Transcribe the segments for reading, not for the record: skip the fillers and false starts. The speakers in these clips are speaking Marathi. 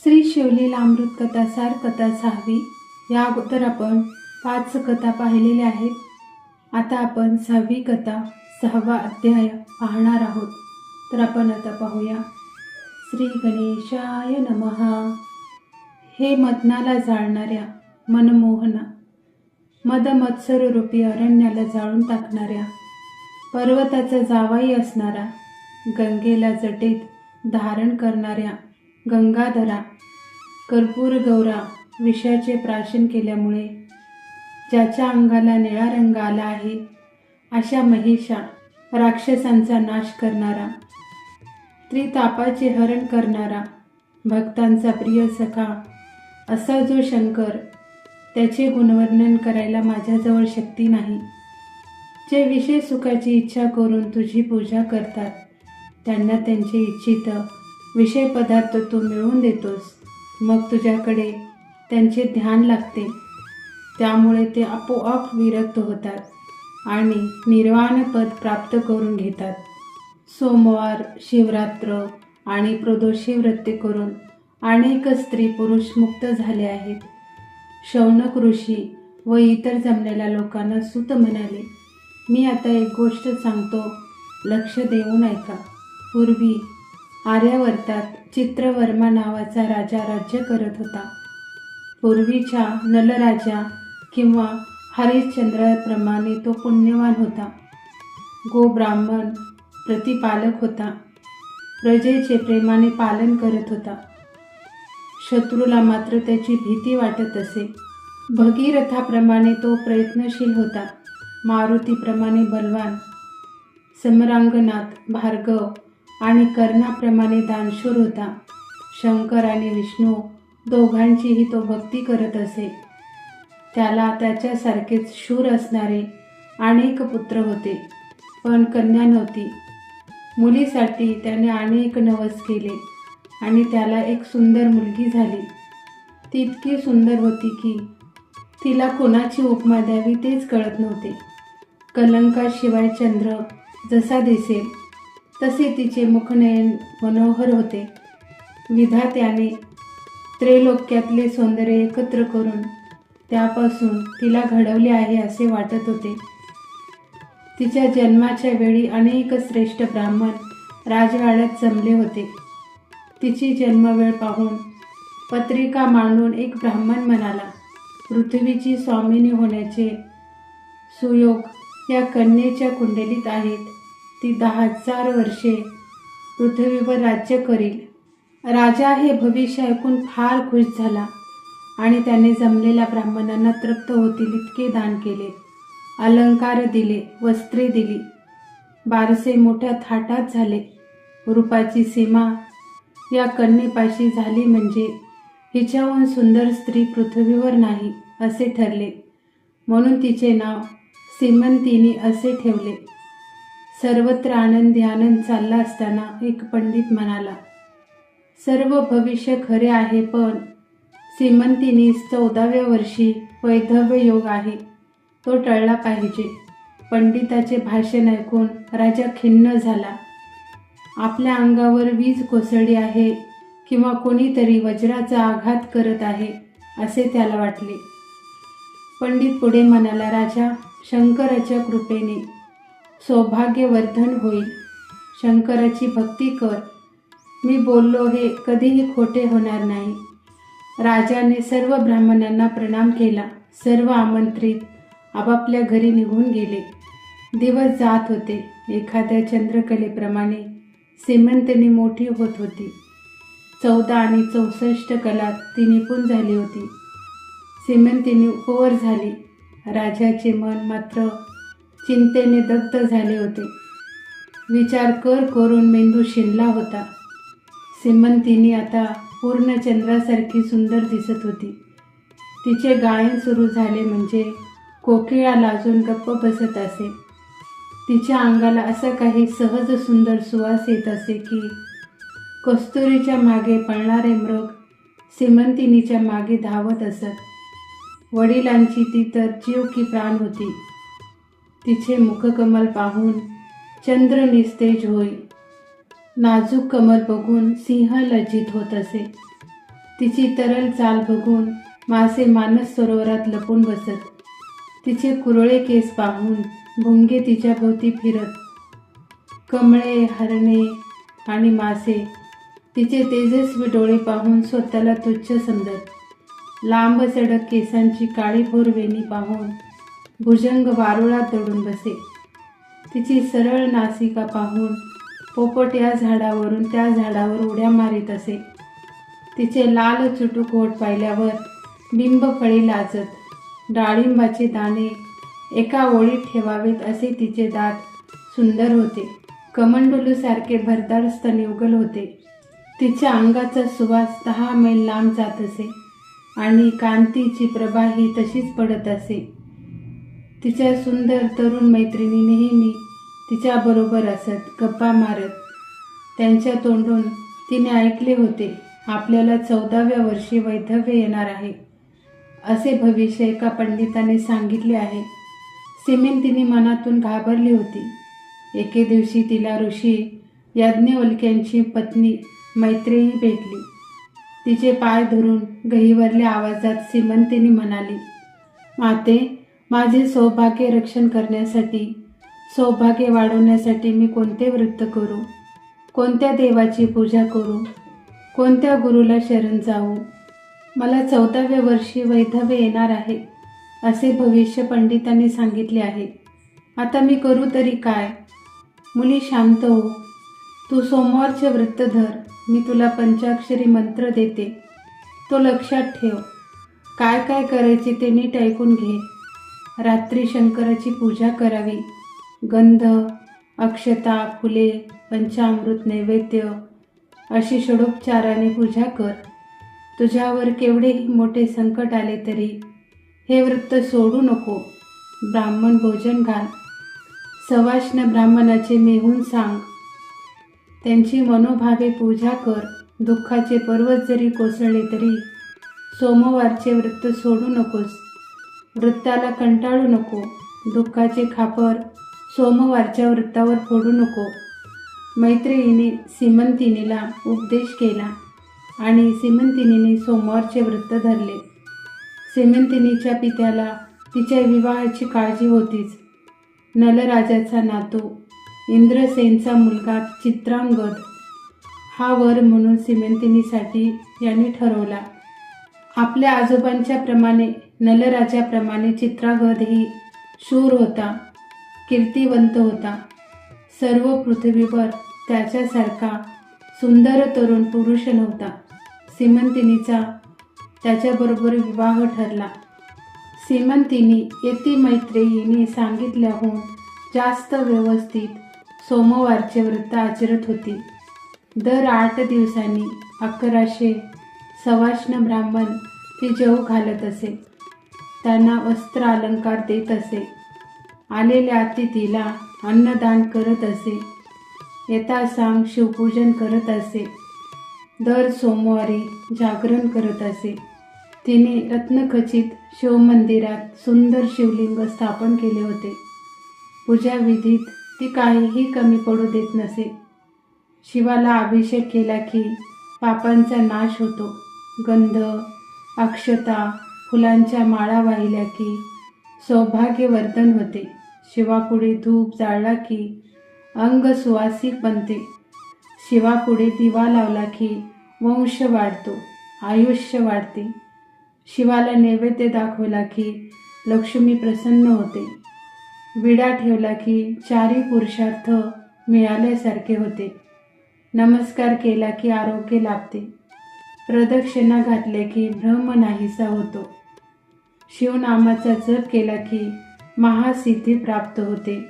श्री शिवलीला अमृत कथा सार कथा 6वी. या अगोदर आपण 5 कथा पाहिलेल्या आहेत. आता आपण 6वी कथा 6वा अध्याय पाहणार आहोत. तर आपण आता पाहूया. श्री गणेशाय नमः. हे मदनाला जाळणाऱ्या मनमोहना, मदमत्सर रूपी अरण्याला जाळून टाकणाऱ्या, पर्वताचा जावाई असणारा, गंगेला जटेत धारण करणाऱ्या गंगाधरा, कर्पूर गौरा, विषाचे प्राशन केल्यामुळे ज्याच्या अंगाला निळा रंग आला आहे, अशा महेशा, राक्षसांचा नाश करणारा, त्रितापाचे हरण करणारा, भक्तांचा प्रिय सखा असा जो शंकर, त्याचे गुणवर्णन करायला माझ्याजवळ शक्ती नाही. जे विषय सुखाची इच्छा करून तुझी पूजा करतात, त्यांना त्यांचे इच्छित विषय पदार्थ तू मिळवून देतोस. मग तुझ्याकडे त्यांचे ध्यान लागते, त्यामुळे ते आपोआप विरक्त होतात आणि निर्वाण पद प्राप्त करून घेतात. सोमवार, शिवरात्र आणि प्रदोषी व्रते करून अनेक स्त्री पुरुष मुक्त झाले आहेत. शौनक ऋषी व इतर जमलेल्या लोकांना सूत म्हणाले, मी आता एक गोष्ट सांगतो, लक्ष देऊन ऐका. पूर्वी आर्यावर्तात चित्रवर्मा नावाचा राजा राज्य करत होता. पूर्वीच्या नलराजा किंवा हरिश्चंद्राप्रमाणे तो पुण्यवान होता. गोब्राह्मण प्रतिपालक होता. प्रजेचे प्रेमाने पालन करत होता. शत्रूला मात्र त्याची भीती वाटत असे. भगीरथाप्रमाणे तो प्रयत्नशील होता. मारुतीप्रमाणे बलवान, समरांगनाथ, भार्गव आणि कर्णाप्रमाणे दानशूर होता. शंकर आणि विष्णू दोघांचीही तो भक्ती करत असे. त्याला त्याच्यासारखेच शूर असणारे अनेक पुत्र होते, पण कन्या नव्हती. मुलीसाठी त्याने अनेक नवस केले आणि त्याला एक सुंदर मुलगी झाली. ती इतकी सुंदर होती की तिला कोणाची उपमा द्यावी तेच कळत नव्हते. कलंकाशिवाय चंद्र जसा दिसेल तसे तिचे मुखनयन मनोहर होते. विधात्याने त्रैलोक्यातले सौंदर्य एकत्र करून त्यापासून तिला घडवले आहे असे वाटत होते. तिच्या जन्माच्या वेळी अनेक श्रेष्ठ ब्राह्मण राजवाड्यात जमले होते. तिची जन्मवेळ पाहून पत्रिका मांडून एक ब्राह्मण म्हणाला, पृथ्वीची स्वामिनी होण्याचे सुयोग या कन्येच्या कुंडलीत आहेत. ती 10,000 वर्षे पृथ्वीवर राज्य करील. राजा हे भविष्य ऐकून फार खुश झाला आणि त्याने जमलेल्या ब्राह्मणांना तृप्त होतील इतके दान केले. अलंकार दिले, वस्त्रे दिली. बारसे मोठ्या थाटात झाले. रूपाची सीमा या कन्येपाशी झाली म्हणजे हिच्याहून सुंदर स्त्री पृथ्वीवर नाही असे ठरले. म्हणून तिचे नाव सीमंतिनी असे ठेवले. सर्वत्र आनंदी आनंद चालला असताना एक पंडित म्हणाला, सर्व भविष्य खरे आहे, पण सीमंतिनीस 14व्या वर्षी वैधव्य योग आहे, तो टळला पाहिजे. पंडिताचे भाषण ऐकून राजा खिन्न झाला. आपल्या अंगावर वीज कोसळली आहे किंवा कोणीतरी वज्राचा आघात करत आहे असे त्याला वाटले. पंडित पुढे म्हणाला, राजा, शंकराच्या कृपेने सौभाग्यवर्धन होईल. शंकराची भक्ती कर. मी बोललो हे कधीही खोटे होणार नाही. राजाने सर्व ब्राह्मणांना प्रणाम केला. सर्व आमंत्रित आपापल्या घरी निघून गेले. दिवस जात होते. एखाद्या चंद्रकलेप्रमाणे सीमंतिनी मोठी होत होती. 14 आणि 64 कलात ती निपुण झाली होती. सीमंतिनी उपवर झाली. राजाचे मन मात्र चिंतेने दग्ध झाले होते. विचार करून मेंदू शिनला होता. सीमंतिनी आता पूर्ण चंद्रासारखी सुंदर दिसत होती. तिचे गायन सुरू झाले म्हणजे कोकिळा लाजून गप्प बसत असे. तिच्या अंगाला असा काही सहज सुंदर सुवास येत असे की कस्तुरीच्या मागे पळणारे मृग सीमंतिनीच्या मागे धावत असत. वडिलांची ती तर जीव की प्राण होती. तिचे मुखकमल पाहून चंद्र निस्तेज होई. नाजूक कमल बघून सिंह लज्जित होत असे. तिची तरल चाल बघून मासे मानस सरोवरात लपून बसत. तिचे कुरळे केस पाहून भुंगे तिच्या भोवती फिरत. कमळे, हरणे आणि मासे तिचे तेजस्वी डोळे पाहून स्वतःला तुच्छ समजत. लांब सडक केसांची काळीभोर वेणी पाहून भुजंग वारुळात दडून बसे. तिची सरळ नासिका पाहून पोपट या झाडावरून त्या झाडावर उड्या मारीत असे. तिचे लाल चुटूक ओठ पाहिल्यावर बिंब फळी लाजत. डाळिंबाचे दाणे एका ओळीत ठेवावेत असे तिचे दात सुंदर होते. कमंडलूसारखे भरदार स्तन युगल होते. तिच्या अंगाचा सुवास 10 मैल लांब जात असे आणि कांतीची प्रभाही तशीच पडत असे. तिच्या सुंदर तरुण मैत्रिणी नेहमी तिच्याबरोबर असत, गप्पा मारत. त्यांच्या तोंडून तिने ऐकले होते, आपल्याला 14व्या वर्षी वैधव्य येणार आहे असे भविष्य एका पंडिताने सांगितले आहे. सिमेन तिने मनातून घाबरली होती. एके दिवशी तिला ऋषी याज्ञवल्क्यांची पत्नी मैत्रेयी भेटली. तिचे पाय धरून गहिवरल्या आवाजात सीमंतिनी म्हणाली, माते, माझे सौभाग्य रक्षण करण्यासाठी, सौभाग्य वाढवण्यासाठी मी कोणते व्रत करू, कोणत्या देवाची पूजा करू, कोणत्या गुरुला शरण जाऊ? मला 14व्या वर्षी वैधव्य येणार आहे असे भविष्य पंडितांनी सांगितले आहे. आता मी करू तरी काय? मुली, शांत हो. तू सोमवारचे व्रत धर. मी तुला पंचाक्षरी मंत्र देते, तो लक्षात ठेव. काय काय करायचे ते नीट ऐकून घे. रात्री शंकराची पूजा करावी. गंध, अक्षता, फुले, पंचामृत नैवेद्य अशी षडोपचाराने पूजा कर. तुझ्यावर केवढेही मोठे संकट आले तरी हे व्रत सोडू नको. ब्राह्मण भोजन घाल. सवाष्ण ब्राह्मणाचे मेहून सांग. त्यांची मनोभावे पूजा कर. दुःखाचे पर्वत जरी कोसळले तरी सोमवारचे व्रत सोडू नकोस. व्रताला कंटाळू नको. दुःखाचे खापर सोमवारच्या व्रतावर फोडू नको. मैत्रेयीने सीमंतिनीला उपदेश केला आणि सीमंतिनीने सोमवारचे व्रत धरले. सीमंतिनीच्या पित्याला तिच्या विवाहाची काळजी होतीच. नलराजाचा नातू इंद्रसेनचा मुलगा चित्रांगद हा वर म्हणून सीमंतिनीसाठी याने ठरवला. आपल्या आजोबांच्या प्रमाणे नलराजाप्रमाणे चित्रांगदही शूर होता, कीर्तिवंत होता. सर्व पृथ्वीवर त्याच्यासारखा सुंदर तरुण पुरुष नव्हता. सीमंतिनीचा त्याच्याबरोबर विवाह ठरला. सीमंतिनी यती मैत्रेयीने सांगितल्याहून जास्त व्यवस्थित सोमवारचे व्रत आचरत होती. दर 8 दिवसांनी 1100 सवाष्ण ब्राह्मण ती जेवू घालत असे. त्यांना वस्त्र अलंकार देत असे. आलेल्या अतिथीला अन्नदान करत असे. यथासांग शिवपूजन करत असे. दर सोमवारी जागरण करत असे. तिने रत्नखचित शिवमंदिरात सुंदर शिवलिंग स्थापन केले होते. पूजाविधीत ती काहीही कमी पडू देत नसे. शिवाला अभिषेक केला की पापांचा नाश होतो. गंध, अक्षता, फुलांच्या माळा वाहिल्या की सौभाग्यवर्धन होते. शिवापुढे धूप जाळला की अंग सुवासिक बनते. शिवापुढे दिवा लावला की वंश वाढतो, आयुष्य वाढते. शिवाला नैवेद्य दाखवला की लक्ष्मी प्रसन्न होते. विडा ठेवला की 4 पुरुषार्थ मिळाल्यासारखे होते. नमस्कार केला की आरोग्य लाभते. प्रदक्षिणा घातल्या की भ्रम नाहीसा होतो. शिवनामाचा जप केला की महासिद्धी प्राप्त होते.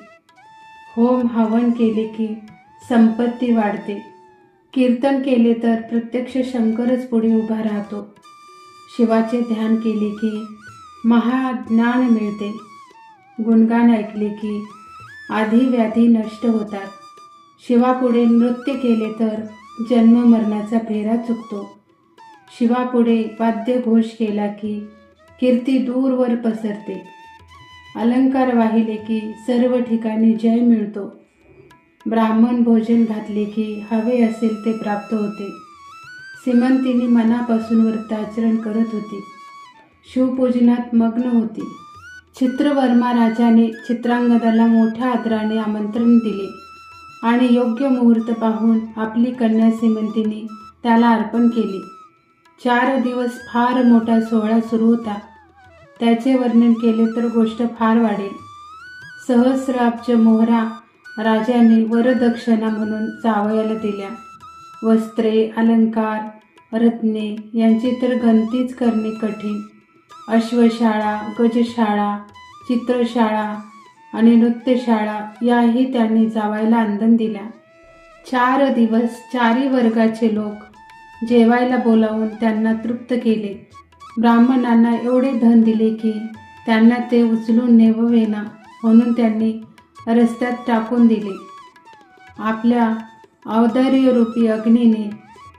होम हवन केले की संपत्ती वाढते. कीर्तन केले तर प्रत्यक्ष शंकरच पुढे उभा राहतो. शिवाचे ध्यान केले की महाज्ञान मिळते. गुणगान ऐकले की आधी-व्याधी नष्ट होतात. शिवापुढे नृत्य केले तर जन्म मरणाचा फेरा चुकतो. शिवापुढे वाद्यघोष केला की कीर्ती दूरवर पसरते. अलंकार वाहिले की सर्व ठिकाणी जय मिळतो. ब्राह्मण भोजन घातले की हवे असेल ते प्राप्त होते. सीमंतिनी मनापासून व्रताचरण करत होती. शिवपूजनात मग्न होती. चित्रवर्मा राजाने चित्रांगदाला मोठ्या आदराने आमंत्रण दिले आणि योग्य मुहूर्त पाहून आपली कन्या सीमंतिनी त्याला अर्पण केली. 4 दिवस फार मोठा सोहळा सुरू होता. त्याचे वर्णन केले तर गोष्ट फार वाढेल. सहस्राब्ज मोहरा राजाने वरदक्षिणा म्हणून जावयाला दिल्या. वस्त्रे, अलंकार, रत्ने यांची तर गणतीच करणे कठीण. अश्वशाळा, गजशाळा, चित्रशाळा आणि नृत्यशाळा याही त्यांनी जावयाला अंदन दिल्या. 4 दिवस 4ही वर्गाचे लोक जेवायला बोलावून त्यांना तृप्त केले. ब्राह्मणांना एवढे धन दिले की त्यांना ते उचलून नेववेना म्हणून त्यांनी रस्त्यात टाकून दिले. आपल्या औदार्यरूपी अग्नीने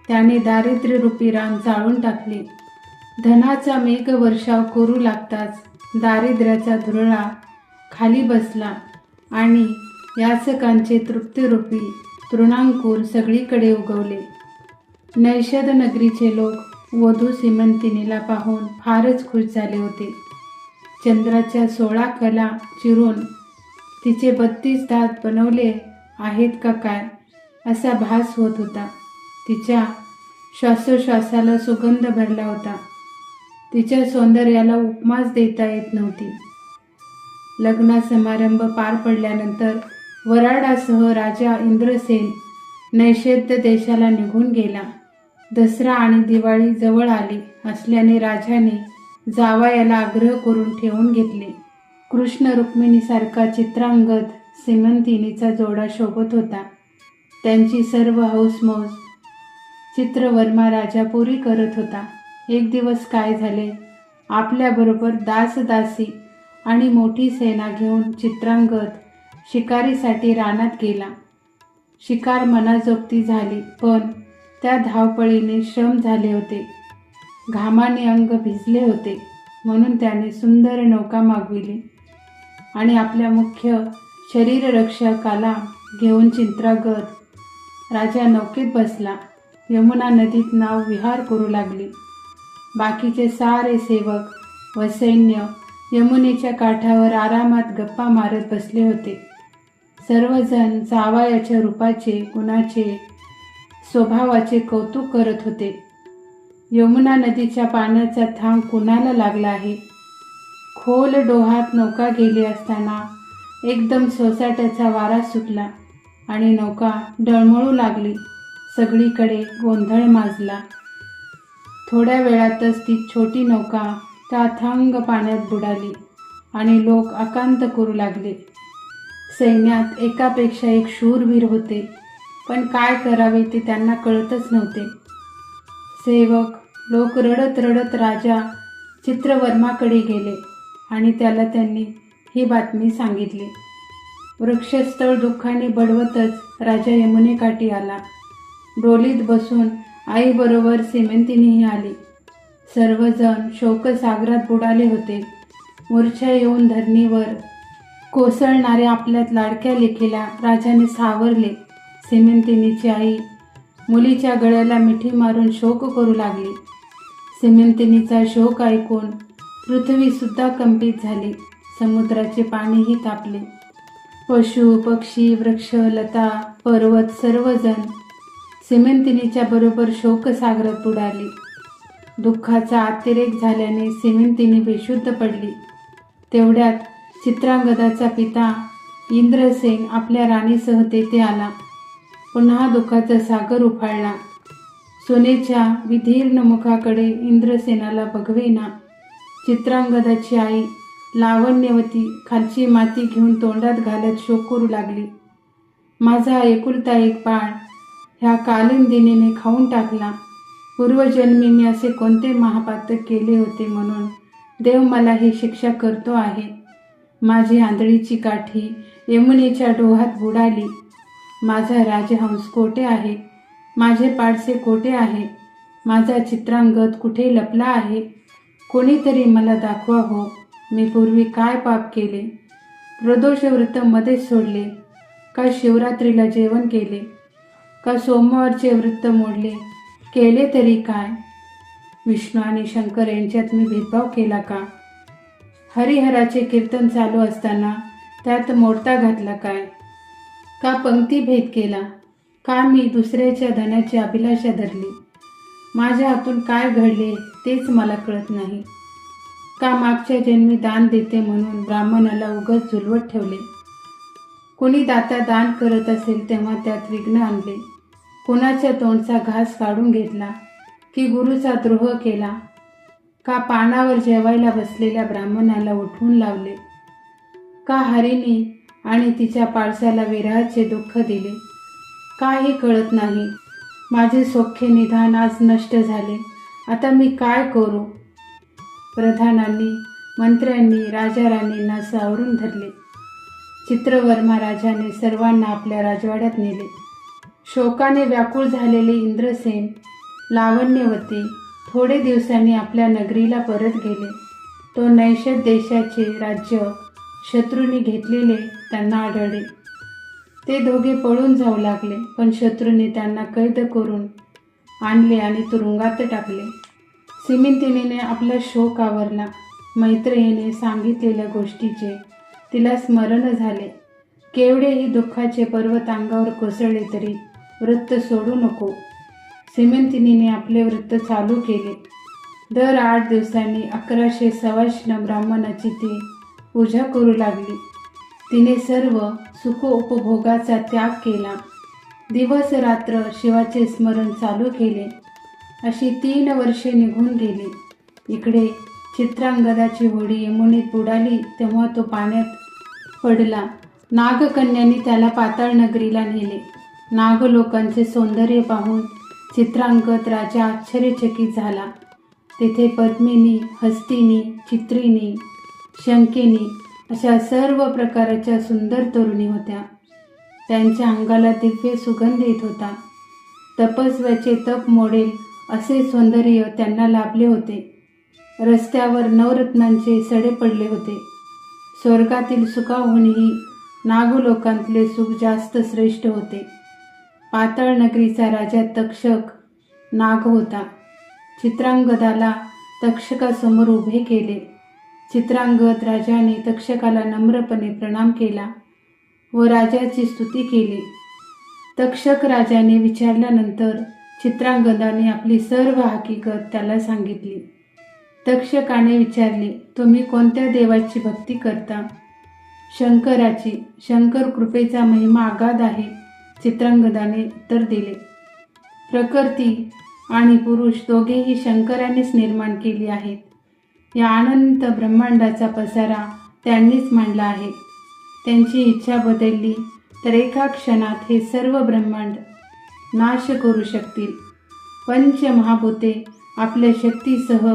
त्याने दारिद्र्यरूपी रान जाळून टाकले. धनाचा मेघवर्षाव करू लागताच दारिद्र्याचा धुरळा खाली बसला आणि याचकांचे तृप्तिरूपी तृणांकुर सगळीकडे उगवले. नैषद नगरीचे लोक वधू सीमंतिनीला पाहून फारच खुश झाले होते. चंद्राच्या 16 कला चिरून तिचे 32 दात बनवले आहेत का काय असा भास होत होता. तिच्या श्वासोश्वासाला सुगंध भरला होता. तिच्या सौंदर्याला उपमाच देता येत नव्हती. लग्न समारंभ पार पडल्यानंतर वऱ्हाडासह राजा इंद्रसेन नैषद देशाला निघून गेला. दसरा आणि दिवाळी जवळ आली असल्याने राजाने जावयाला आग्रह करून ठेवून घेतले. कृष्ण रुक्मिणीसारखा चित्रांगद सीमंतिनीचा जोडा शोभत होता. त्यांची सर्व हौसमौज चित्रवर्मा राजा पुरी करत होता. एक दिवस काय झाले, आपल्याबरोबर दासदासी आणि मोठी सेना घेऊन चित्रांगद शिकारीसाठी रानात गेला. शिकार मनाजोगती झाली, पण त्या धावपळीने श्रम झाले होते. घामाने अंग भिजले होते, म्हणून त्याने सुंदर नौका मागविली आणि आपल्या मुख्य शरीररक्षकाला घेऊन चित्रांगद राजा नौकेत बसला. यमुना नदीत नाव विहार करू लागली. बाकीचे सारे सेवक व सैन्य यमुनेच्या काठावर आरामात गप्पा मारत बसले होते. सर्वजण जावयाच्या रूपाचे, गुणाचे, स्वभावाचे कौतुक करत होते. यमुना नदीच्या पाण्याचा थांब कुणाला लागला आहे. खोल डोहात नौका गेली असताना एकदम सोसाट्याचा वारा सुटला आणि नौका डळमळू लागली. सगळीकडे गोंधळ माजला. थोड्या वेळातच ती छोटी नौका त्या अथांग पाण्यात बुडाली आणि लोक आकांत करू लागले. सैन्यात एकापेक्षा एक शूरवीर होते, पण काय करावे ते त्यांना कळतच नव्हते. सेवक लोक रडत रडत राजा चित्रवर्माकडे गेले आणि त्याला त्यांनी ही बातमी सांगितली. वृक्षस्थळ दुःखाने बडवतच राजा यमुनेकाठी आला. डोलीत बसून आईबरोबर सीमंतिनीही आली. सर्वजण शोकसागरात बुडाले होते. मूर्छा येऊन धरणीवर कोसळणाऱ्या आपल्या लाडक्या लेकीला राजाने सावरले. सीमंतिनीची आई मुलीच्या गळ्याला मिठी मारून शोक करू लागली. सीमंतिनीचा शोक ऐकून पृथ्वीसुद्धा कंपित झाली. समुद्राचे पाणीही तापले. पशु, पक्षी, वृक्ष, लता, पर्वत सर्वजण सीमंतिनीच्या बरोबर शोकसागरात बुडाली. दुःखाचा अतिरेक झाल्याने सीमंतिनी बेशुद्ध पडली. तेवढ्यात चित्रांगदाचा पिता इंद्रसेन आपल्या राणीसह तेथे आला. पुन्हा दुःखाचा सागर उफाळला. सोनेच्या विदीर्ण मुखाकडे इंद्रसेनाला बघवेना. चित्रांगदाची आई लावण्यवती खालची माती घेऊन तोंडात घालत शोक करू लागली. माझा एकुलता एक बाळ ह्या कालिंदिनीने खाऊन टाकला. पूर्वजन्मी मी असे कोणते महापातक केले होते म्हणून देव मला ही शिक्षा करतो आहे. माझी आंधळीची काठी यमुनेच्या डोहात बुडाली. माझा राजहंस कोठे आहे? माझे पाडसे कोठे आहे? माझा चित्रांगद कुठे लपला आहे? कोणीतरी मला दाखवा हो. मी पूर्वी काय पाप केले? प्रदोष व्रत मध्येच सोडले का? शिवरात्रीला जेवण केले का? सोमवारचे व्रत मोडले केले तरी काय? विष्णू आणि शंकर यांच्यात मी भेदभाव केला का? हरिहराचे कीर्तन चालू असताना त्यात मोडता घातला काय? का पंक्ती भेद केला? का मी दुसऱ्याच्या धनाची अभिलाषा धरली? माझ्या हातून काय घडले तेच मला कळत नाही. का मागच्या जन्मी दान देते म्हणून ब्राह्मणाला उगाच झुलवत ठेवले? कोणी दाता दान करत असेल तेव्हा त्यात विघ्न आणले? कोणाच्या तोंडचा घास काढून घेतला की गुरुचा द्रोह केला? का पानावर जेवायला बसलेल्या ब्राह्मणाला उठवून लावले? का हरिणी आणि तिच्या पाडसाला विरहाचे दुःख दिले? काही कळत नाही. माझे सौख्य निधान आज नष्ट झाले. आता मी काय करू? प्रधानांनी, मंत्र्यांनी, राजाराणींना सावरून धरले. चित्रवर्मा राजाने सर्वांना आपल्या राजवाड्यात नेले. शोकाने व्याकुळ झालेले इंद्रसेन, लावण्यवती थोडे दिवसांनी आपल्या नगरीला परत गेले. तो नैषध देशाचे राज्य शत्रूंनी घेतलेले त्यांना आढळले. ते दोघे पळून जाऊ लागले, पण शत्रूंनी त्यांना कैद करून आणले आणि तुरुंगात टाकले. सिमिंतिनीने आपला शोक आवरला. मैत्रेयीने सांगितलेल्या गोष्टीचे तिला स्मरण झाले. केवढेही दुःखाचे पर्वत अंगावर कोसळले तरी व्रत सोडू नको. सिमिंतिनीने आपले व्रत चालू केले. दर 8 दिवसांनी 1100 सवाष्ण ब्राह्मणाची ती पूजा करू लागली. तिने सर्व सुखोपभोगाचा त्याग केला. दिवस रात्र शिवाचे स्मरण चालू केले. अशी 3 वर्षे निघून गेली. इकडे चित्रांगदाची होडी यमुनेत बुडाली तेव्हा तो पाण्यात पडला. नागकन्यांनी त्याला पाताळ नगरीला नेले. नागलोकांचे सौंदर्य पाहून चित्रांगद राजा आश्चर्यचकित झाला. तेथे पद्मिनी, हस्तिनी, चित्रिणी, शंकिनी अशा सर्व प्रकारच्या सुंदर तरुणी होत्या. त्यांच्या अंगाला दिव्य सुगंध येत होता. तपस्व्याचे तप मोडेल असे सौंदर्य त्यांना लाभले होते. रस्त्यावर नवरत्नांचे सडे पडले होते. स्वर्गातील सुखाहूनही नागलोकांतले सुख जास्त श्रेष्ठ होते. पाताळ नगरीचा राजा तक्षक नाग होता. चित्रांगदाला तक्षकासमोर उभे केले. चित्रांगद राजाने तक्षकाला नम्रपणे प्रणाम केला व राजाची स्तुती केली. तक्षक राजाने विचारल्यानंतर चित्रांगदाने आपली सर्व हकीकत त्याला सांगितली. तक्षकाने विचारले, तुम्ही कोणत्या देवाची भक्ती करता? शंकराची. शंकर कृपेचा महिमा अगाध आहे, चित्रांगदाने उत्तर दिले. प्रकृती आणि पुरुष दोघेही शंकरानेच निर्माण केली आहेत. या अनंत ब्रह्मांडाचा पसारा त्यांनीच मांडला आहे. त्यांची इच्छा बदलली तर एका क्षणात हे सर्व ब्रह्मांड नाश करू शकतील. पंचमहाभूते आपल्या शक्तीसह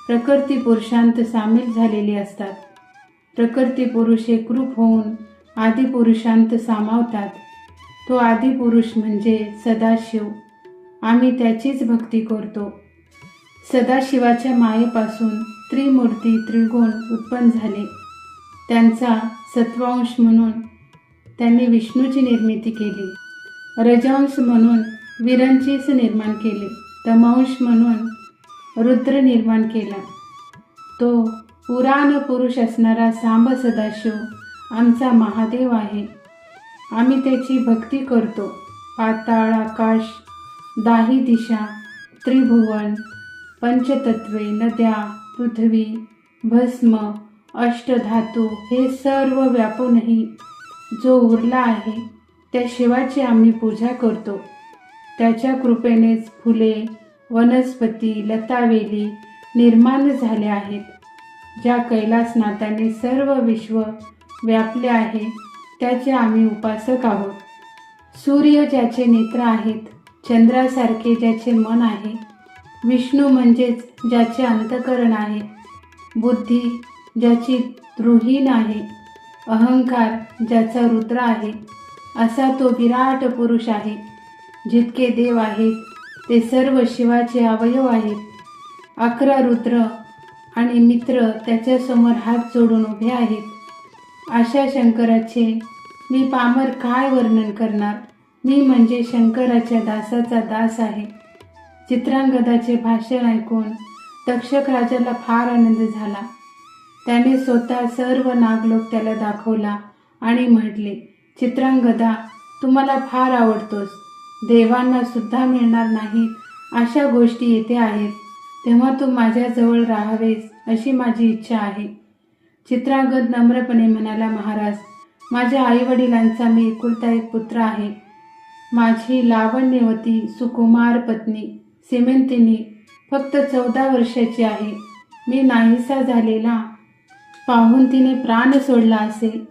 प्रकृती पुरुषांत सामील झालेली असतात. प्रकृती पुरुष एकरूप होऊन आदिपुरुषांत सामावतात. तो आदिपुरुष म्हणजे सदाशिव. आम्ही त्याचीच भक्ती करतो. सदाशिवाच्या मायेपासून त्रिमूर्ती त्रिगुण उत्पन्न झाले. त्यांचा सत्वांश म्हणून त्यांनी विष्णूची निर्मिती केली. रजंश म्हणून विरंचीस निर्माण केले. तमांश म्हणून रुद्र निर्माण केला. तो पुराण पुरुष असणारा सांब सदाशिव आमचा महादेव आहे. आम्ही त्याची भक्ती करतो. पाताळ, आकाश, दाही दिशा, त्रिभुवन, पंचतत्वे, नद्या, पृथ्वी, भस्म, अष्टधातू हे सर्व व्यापूनही जो उरला आहे त्या शिवाची आम्ही पूजा करतो. त्याच्या कृपेनेच फुले, वनस्पती, लतावेली निर्माण झाले आहेत. ज्या कैलासनाथाने सर्व विश्व व्यापले आहे त्याचे आम्ही उपासक आहोत. सूर्य ज्याचे नेत्र आहेत, चंद्रासारखे ज्याचे मन आहे, विष्णू म्हणजेच ज्याचे अंतःकरण आहे, बुद्धी ज्याची द्रुहीन आहे, अहंकार ज्याचा रुद्र आहे, असा तो विराट पुरुष आहे. जितके देव आहेत ते सर्व शिवाचे अवयव आहेत. 11 रुद्र आणि मित्र त्याच्यासमोर हात जोडून उभे आहेत. अशा शंकराचे मी पामर काय वर्णन करणार? मी म्हणजे शंकराच्या दासाचा दास आहे. चित्रांगदाचे भाषण ऐकून तक्षक राजाला फार आनंद झाला. त्याने स्वतः सर्व नागलोक त्याला दाखवला आणि म्हटले, चित्रांगदा, तू मला फार आवडतोस. देवांना सुद्धा मिळणार नाहीत अशा गोष्टी येथे आहेत, तेव्हा तू माझ्याजवळ राहावेस अशी माझी इच्छा आहे. चित्रांगद नम्रपणे म्हणाला, महाराज, माझ्या आईवडिलांचा मी एकुलता एक पुत्र आहे. माझी लावण्यवती सुकुमार पत्नी सीमंतिनी फक्त 14 वर्षाची आहे. मी नाहीसा झालेला पाहून तिने प्राण सोडला असेल.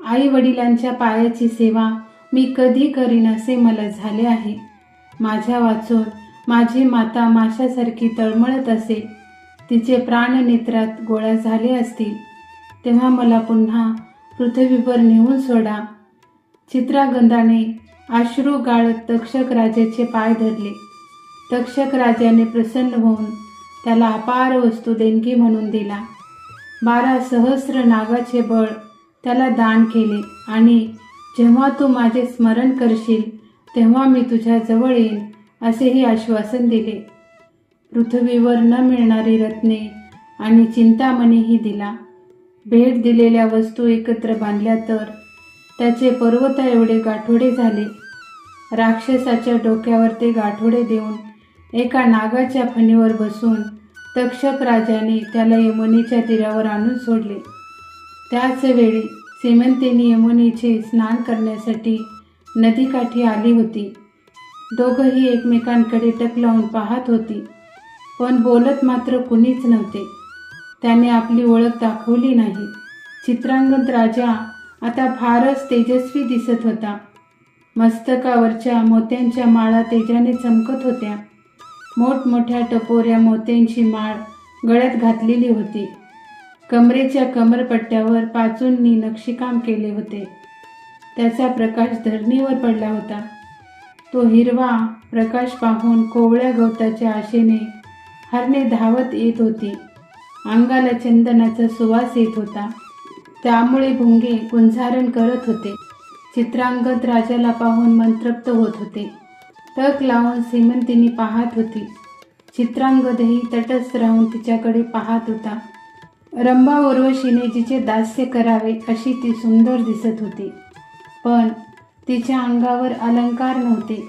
आई वडिलांच्या पायाची सेवा मी कधी करीन असे मला झाले आहे. माझ्या वाचून माझी माता माशासारखी तळमळत असे. तिचे प्राण नेत्रात गोळा झाले असतील, तेव्हा मला पुन्हा पृथ्वीवर नेऊन सोडा. चित्रांगदाने अश्रू गाळत तक्षक राजाचे पाय धरले. तक्षक राजाने प्रसन्न होऊन त्याला अपार वस्तू देणगी म्हणून दिला. 12 सहस्र नागाचे बळ त्याला दान केले आणि जेव्हा तू माझे स्मरण करशील तेव्हा मी तुझ्या जवळ येईन असेही आश्वासन दिले. पृथ्वीवर न मिळणारी रत्ने आणि चिंतामणीही दिला. भेट दिलेल्या वस्तू एकत्र बांधल्या तर त्याचे पर्वता एवढे गाठोडे झाले. राक्षसाच्या डोक्यावर ते गाठोडे देऊन एका नागाच्या फणीवर बसून तक्षक राजाने त्याला यमुनेच्या तीरावर आणून सोडले. त्याच वेळी सीमंतिनी यमुनेचे स्नान करण्यासाठी नदीकाठी आली होती. दोघंही एकमेकांकडे टक लावून पाहत होती, पण बोलत मात्र कुणीच नव्हते. त्याने आपली ओळख दाखवली नाही. चित्रांगद राजा आता फारच तेजस्वी दिसत होता. मस्तकावरच्या मोत्यांच्या माळा तेजाने चमकत होत्या. मोठमोठ्या टपोऱ्या मोत्यांची माळ गळ्यात घातलेली होती. कमरेच्या कमरपट्ट्यावर पाचूंनी नक्षीकाम केले होते. त्याचा प्रकाश धरणीवर पडला होता. तो हिरवा प्रकाश पाहून कोवळ्या गवताच्या आशेने हरणे धावत येत होती. अंगाला चंदनाचा सुवास येत होता, त्यामुळे भुंगे गुंजारण करत होते. चित्रांगद राजाला पाहून मंत्रप्त होत होते. टक लावून सीमंतिनी पाहत होती. चित्रांगदही तटस्थ राहून तिच्याकडे पाहत होता. रंभा उर्वशीने जिचे दास्य करावे अशी ती सुंदर दिसत होती, पण तिच्या अंगावर अलंकार नव्हते.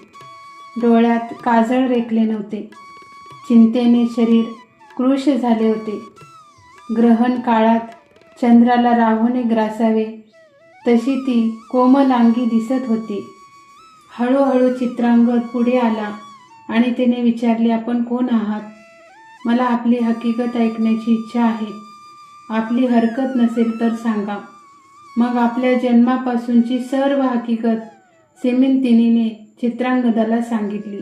डोळ्यात काजळ रेखले नव्हते. चिंतेने शरीर कृश झाले होते. ग्रहण काळात चंद्राला राहूने ग्रासावे तशी ती कोमलांगी दिसत होती. हळूहळू चित्रांगद पुढे आला आणि तिने विचारले, आपण कोण आहात? मला आपली हकीकत ऐकण्याची इच्छा आहे. आपली हरकत नसेल तर सांगा. मग आपल्या जन्मापासूनची सर्व हकीकत सीमंतिनीने चित्रांगदाला सांगितली.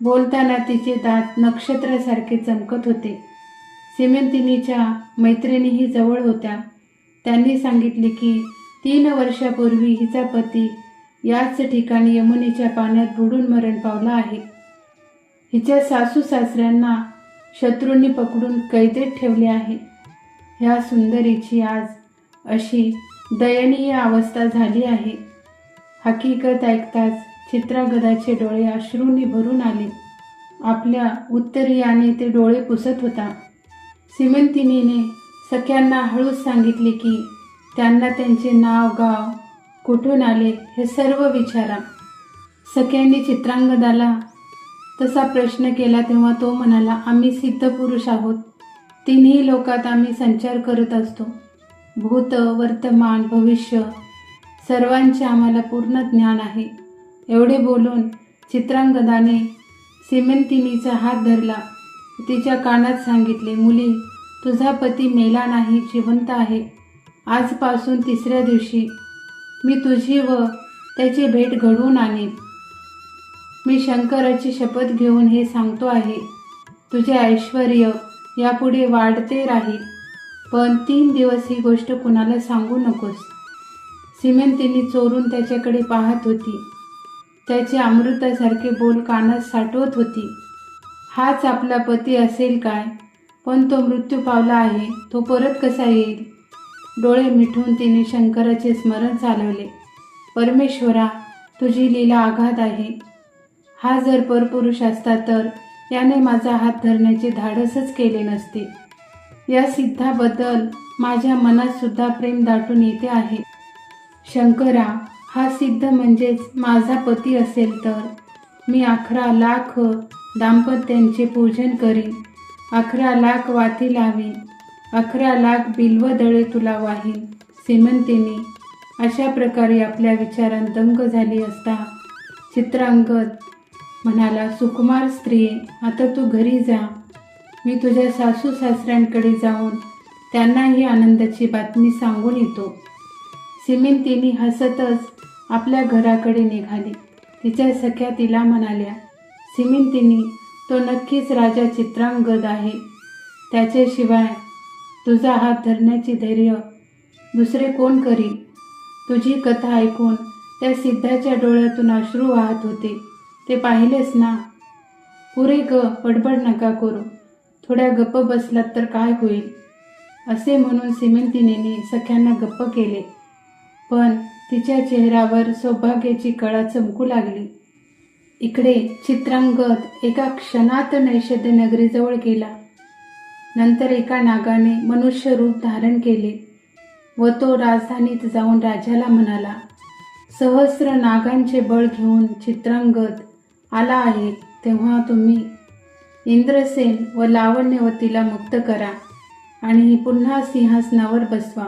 बोलताना तिचे दात नक्षत्रासारखे चमकत होते. सीमंतिनीच्या मैत्रिणीही जवळ होत्या. त्यांनी सांगितले की 3 वर्षापूर्वी हिचा पती याच ठिकाणी यमुनेच्या पाण्यात बुडून मरण पावला आहे. हिच्या सासू सासऱ्यांना शत्रूंनी पकडून कैदेत ठेवले आहे. ह्या सुंदरीची आज अशी दयनीय अवस्था झाली आहे. हकीकत ऐकताच चित्रांगदाचे डोळे अश्रूंनी भरून आले. आपल्या उत्तरीयाने ते डोळे पुसत होता. सीमंतिनीने सख्यांना हळूच सांगितले की त्यांना त्यांचे नाव, गाव, कुठून आले हे सर्व विचारा. सख्यांनी चित्रांगदाला तसा प्रश्न केला तेव्हा तो म्हणाला, आम्ही सिद्ध पुरुष आहोत. 3ही लोकात आम्ही संचार करत असतो. भूत, वर्तमान, भविष्य सर्वांचे आम्हाला पूर्ण ज्ञान आहे. एवढे बोलून चित्रांगदाने सीमंतिनीचा हात धरला. तिच्या कानात सांगितले, मुली, तुझा पती मेला नाही, जिवंत आहे. आजपासून 3ऱ्या दिवशी मी तुझी व त्याची भेट घडवून आणेन. मी शंकराची शपथ घेऊन हे सांगतो आहे. तुझे ऐश्वर्य यापुढे वाढते राहील, पण 3 दिवस ही गोष्ट कुणाला सांगू नकोस. सीमंतिनी चोरून त्याच्याकडे पाहत होती. त्याचे अमृतासारखे बोल कानात साठवत होती. हाच आपला पती असेल काय? पण तो मृत्यू पावला आहे, तो परत कसा येईल? डोळे मिटून तिने शंकराचे स्मरण चालवले. परमेश्वरा, तुझी लीला आघात आहे. हा जर परपुरुष असता तर याने माझा हात धरण्याचे धाडसच केले नसते. या सिद्धाबद्दल माझ्या मनात सुद्धा प्रेम दाटून येते आहे. शंकरा, हा सिद्ध म्हणजेच माझा पती असेल तर मी 11 लाख दाम्पत्यांचे पूजन करीन, 11 लाख वाती लावीन, 11 लाख बिल्वदळे तुला वाहीन. सीमंतिनी अशा प्रकारे आपल्या विचारांत दंग झाली असता चित्रांगद म्हणाला, सुकुमार स्त्रिये, आता तू घरी जा. मी तुझ्या सासू सासऱ्यांकडे जाऊन त्यांना ही आनंदाची बातमी सांगून येतो. सीमंतिनी हसतच आपल्या घराकडे निघाली. तिच्या सख्या तिला म्हणाल्या, सीमंतिनी, तो नक्कीच राजा चित्रांगद आहे. त्याच्याशिवाय तुझा हात धरण्याचे धैर्य दुसरे कोण करील? तुझी कथा ऐकून त्या सिद्धाच्या डोळ्यातून अश्रू वाहत होते, ते पाहिलेस ना. पुरे ग, बडबड नका करू, थोड्या गप्प बसलात तर काय होईल. असे म्हणून सीमंतिनीने सख्यांना गप्प केले. पण तिच्या चेहऱ्यावर सौभाग्याची कळा चमकू लागली. इकडे चित्रांगद एका क्षणात नैषध्य नगरीजवळ गेला. नंतर एका नागाने मनुष्य रूप धारण केले व तो राजधानीत जाऊन राजाला म्हणाला, सहस्र नागांचे बळ घेऊन चित्रांगद आला आहे, तेव्हा तुम्ही इंद्रसेन व लावण्यवतीला मुक्त करा आणि पुन्हा सिंहासनावर बसवा,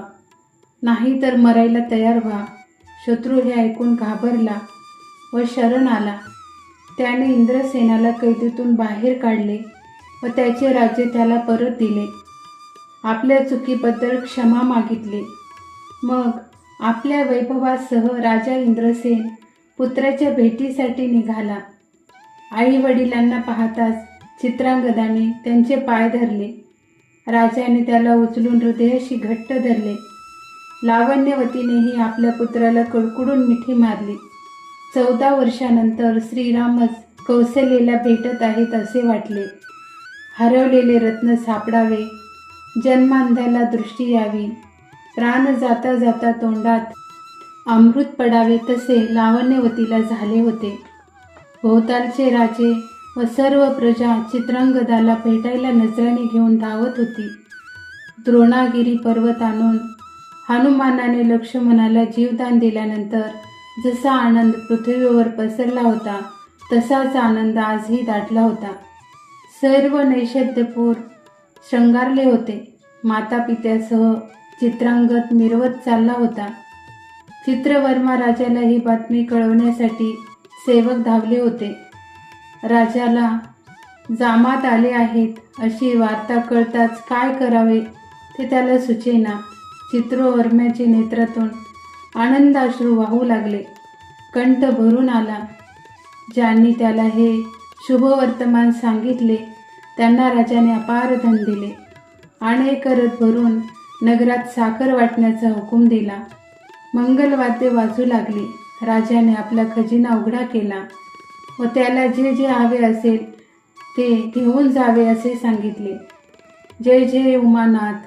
नाही तर मरायला तयार व्हा. शत्रू हे ऐकून घाबरला व शरण आला. त्याने इंद्रसेनाला कैदेतून बाहेर काढले व त्याचे राज्य त्याला परत दिले. आपल्या चुकीबद्दल क्षमा मागितले. मग आपल्या वैभवासह राजा इंद्रसेन पुत्राच्या भेटीसाठी निघाला. आई वडिलांना पाहताच चित्रांगदाने त्यांचे पाय धरले. राजाने त्याला उचलून हृदयाशी घट्ट धरले. लावण्यवतीनेही आपल्या पुत्राला कडकडून मिठी मारली. 14 वर्षानंतर श्रीरामच कौसल्येला भेटत आहेत असे वाटले. हरवलेले रत्न सापडावे, जन्मांधाला दृष्टी यावी, प्राण जाता जाता तोंडात अमृत पडावे, तसे लावण्यवतीला झाले होते. भोवतालचे राजे व सर्व प्रजा चित्रांगदाला भेटायला नजराने घेऊन धावत होती. द्रोणागिरी पर्वत आणून हनुमानाने लक्ष्मणाला जीवदान दिल्यानंतर जसा आनंद पृथ्वीवर पसरला होता तसाच आनंद आजही दाटला होता. सर्व नैषध्यपूर शृंगारले होते. माता पित्यासह चित्रांगद मिरवत चालला होता. चित्रवर्मा राजाला ही बातमी कळवण्यासाठी सेवक धावले होते. राजाला जामात आले आहेत अशी वार्ता कळताच काय करावे ते त्याला सुचेना. चित्रवर्म्याचे नेत्रातून आनंदाश्रू वाहू लागले. कंठ भरून आला. ज्यांनी त्याला हे शुभवर्तमान सांगितले त्यांना राजाने अपार धन दिले. आणे करत भरून नगरात साखर वाटण्याचा हुकूम दिला. मंगलवाद्य वाजू लागली. राजाने आपला खजिना उघडा केला व त्याला जे जे हवे असेल ते घेऊन जावे असे सांगितले. जय जय उमानाथ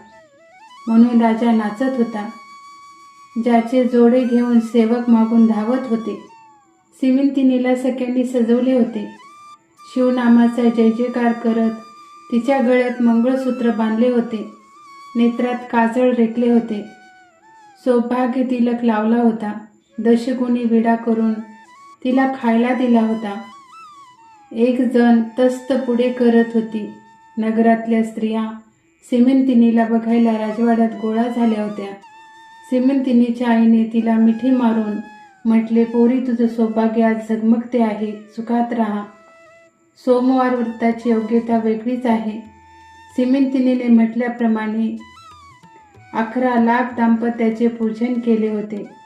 म्हणून राजा नाचत होता. ज्याचे जोडे घेऊन सेवक मागून धावत होते. सीमंतिनीला सख्यांनी सजवले होते. शिवनामाचा जय जयकार करत तिच्या गळ्यात मंगळसूत्र बांधले होते. नेत्रात काजळ रेखले होते. सौभाग्य तिलक लावला होता. दशगुणी विडा करून तिला खायला दिला होता. एक जण तस्त पुढे करत होती. नगरातल्या स्त्रिया सीमंतिनीला बघायला राजवाड्यात गोळा झाल्या होत्या. सीमंतिनीच्या आईने तिला मिठी मारून म्हटले, पोरी, तुझं सौभाग्य आज झगमगते आहे, सुखात राहा. सोमवार व्रताची योग्यता वेगळीच आहे. सीमंतिनीने म्हटल्याप्रमाणे 11 लाख दाम्पत्याचे पूजन केले होते.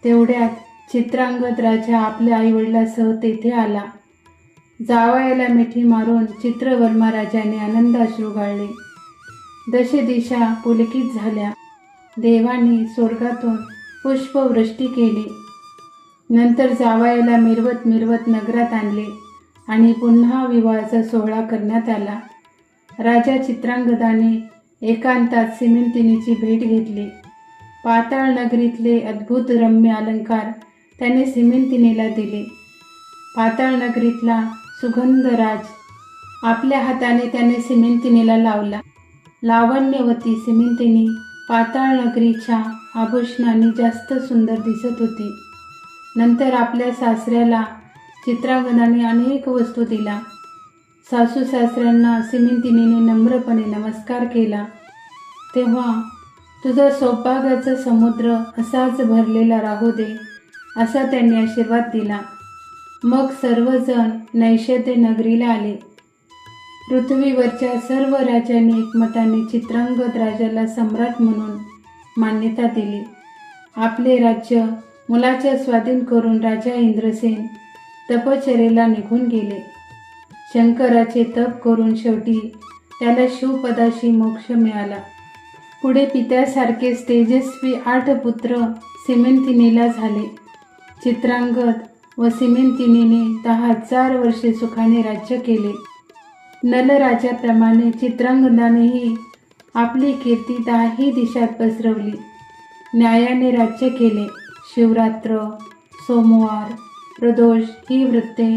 तेवढ्यात चित्रांगद राजा आपल्या आईवडिलांसह तेथे आला. जावयाला मिठी मारून चित्रवर्मा राजाने आनंदाश्रू गाळले. दशदिशा पुलकित झाल्या. देवांनी स्वर्गातून पुष्पवृष्टी केली. नंतर जावयाला मिरवत मिरवत नगरात आणले आणि पुन्हा विवाहाचा सोहळा करण्यात आला. राजा चित्रांगदाने एकांतात सीमंतिनीची भेट घेतली. पाताळ नगरीतले अद्भुत रम्य अलंकार त्याने सीमंतिनीला दिले. पाताळ नगरीतला सुगंधराज आपल्या हाताने त्याने सिमेंतिनीला लावला. लावण्यवती सिमेंतिनी पाताळ नगरीच्या आभूषणांनी जास्त सुंदर दिसत होती. नंतर आपल्या सासऱ्याला चित्रांगदाने अनेक वस्तू दिला. सासू सासऱ्यांना सिमेंतिनीने नम्रपणे नमस्कार केला. तेव्हा तुझा सौभाग्याचा समुद्र असाच भरलेला राहू दे असा त्यांनी आशीर्वाद दिला. मग सर्वजण नैवेद्य नगरीला आले. पृथ्वीवरच्या सर्व राजांनी एकमताने चित्रांगद राजाला सम्राट म्हणून मान्यता दिली. आपले राज्य मुलाच्या स्वाधीन करून राजा इंद्रसेन तपश्चर्येला निघून गेले. शंकराचे तप करून शेवटी त्याला शिवपदाशी मोक्ष मिळाला. पुढे पित्यासारखेच तेजस्वी 8 पुत्र सिमेंतिनीला झाले. चित्रांगद व सिमेंतिनीने 10,000 वर्षे सुखाने राज्य केले. नलराजाप्रमाणे चित्रांगदानेही आपली कीर्ती 10 दिशात पसरवली. न्यायाने राज्य केले. शिवरात्र, सोमवार, प्रदोष ही व्रते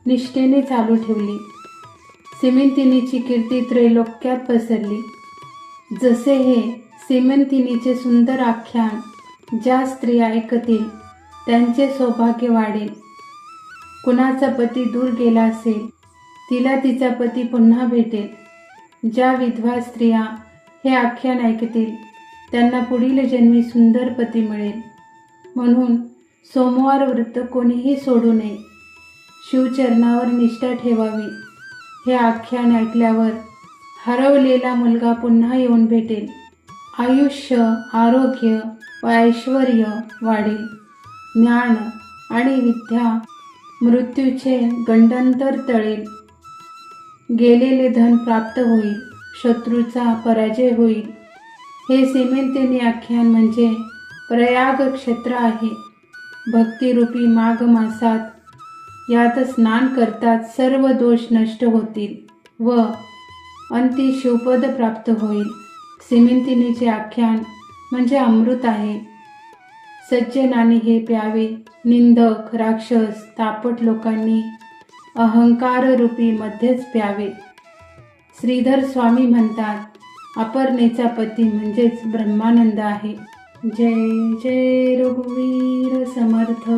निष्ठेने चालू ठेवली. सिमेंतिनीची कीर्ती त्रैलोक्यात पसरली. जसे हे सिमेंतिनीचे सुंदर आख्यान ज्या स्त्रिया ऐकतील त्यांचे सौभाग्य वाढेल. कुणाचा पती दूर गेला असेल तिला तिचा पती पुन्हा भेटेल. ज्या विधवा स्त्रिया हे आख्यान ऐकतील त्यांना पुढील जन्मी सुंदर पती मिळेल. म्हणून सोमवार व्रत कोणीही सोडू नये. शिवचरणावर निष्ठा ठेवावी. हे आख्यान ऐकल्यावर हरवलेला मुलगा पुन्हा येऊन भेटेल. आयुष्य, आरोग्य व ऐश्वर्य वाढेल. ज्ञान आणि विद्या मृत्यूचे गंडांतर तळेल. गेलेले धन प्राप्त होईल. शत्रूचा पराजय होईल. हे सिमेंतिनी आख्यान म्हणजे प्रयाग क्षेत्र आहे. भक्तिरूपी माघ मासात यात स्नान करतात सर्व दोष नष्ट होतील व अंती शिवपद प्राप्त होईल. सिमेंतिनीचे आख्यान म्हणजे अमृत आहे. सज्जनाने हे प्यावे. निंदक, राक्षस, तापट लोकांनी अहंकाररूपी मध्येच प्यावे. श्रीधर स्वामी म्हणतात, अपर्णेचा पती म्हणजेच ब्रह्मानंद आहे. जय जय रघुवीर समर्थ.